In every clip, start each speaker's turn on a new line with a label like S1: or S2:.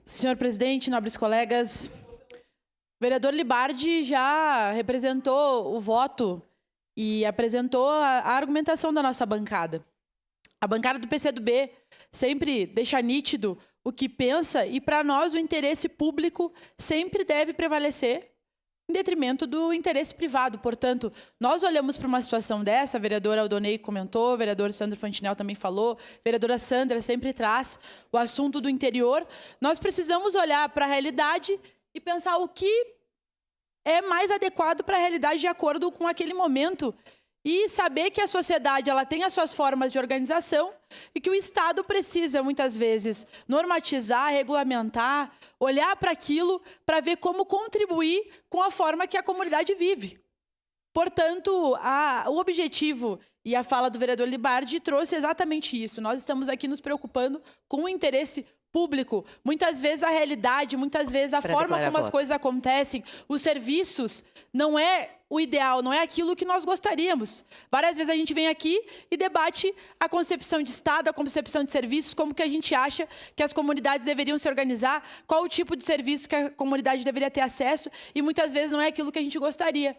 S1: Senhor presidente, nobres colegas, o vereador Libardi já representou o voto e apresentou a argumentação da nossa bancada. A bancada do PCdoB sempre deixa nítido o que pensa e, para nós, o interesse público sempre deve prevalecer em detrimento do interesse privado. Portanto, nós olhamos para uma situação dessa, a vereadora Aldonei comentou, o vereador Sandro Fantinel também falou, a vereadora Sandra sempre traz o assunto do interior. Nós precisamos olhar para a realidade e pensar o que é mais adequado para a realidade de acordo com aquele momento e saber que a sociedade ela tem as suas formas de organização e que o Estado precisa, muitas vezes, normatizar, regulamentar, olhar para aquilo para ver como contribuir com a forma que a comunidade vive. Portanto, o objetivo e a fala do vereador Libardi trouxe exatamente isso. Nós estamos aqui nos preocupando com o interesse público. Muitas vezes a realidade, muitas vezes a forma como as coisas acontecem, os serviços, não é o ideal, não é aquilo que nós gostaríamos. Várias vezes a gente vem aqui e debate a concepção de Estado, a concepção de serviços, como que a gente acha que as comunidades deveriam se organizar, qual o tipo de serviço que a comunidade deveria ter acesso, e muitas vezes não é aquilo que a gente gostaria.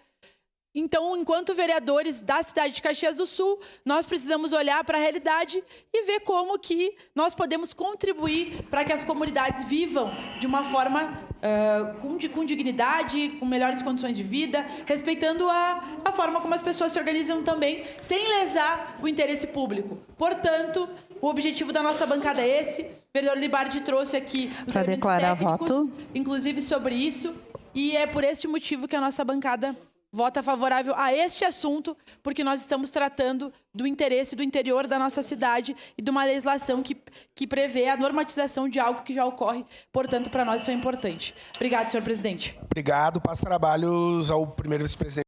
S1: Então, enquanto vereadores da cidade de Caxias do Sul, nós precisamos olhar para a realidade e ver como que nós podemos contribuir para que as comunidades vivam de uma forma com dignidade, com melhores condições de vida, respeitando a forma como as pessoas se organizam também, sem lesar o interesse público. Portanto, o objetivo da nossa bancada é esse. O vereador Libardi trouxe aqui os elementos técnicos, inclusive sobre isso, e é por este motivo que a nossa bancada vota favorável a este assunto, porque nós estamos tratando do interesse do interior da nossa cidade e de uma legislação que prevê a normatização de algo que já ocorre. Portanto, para nós isso é importante. Obrigado, senhor presidente.
S2: Obrigado. Passo trabalhos ao primeiro vice-presidente.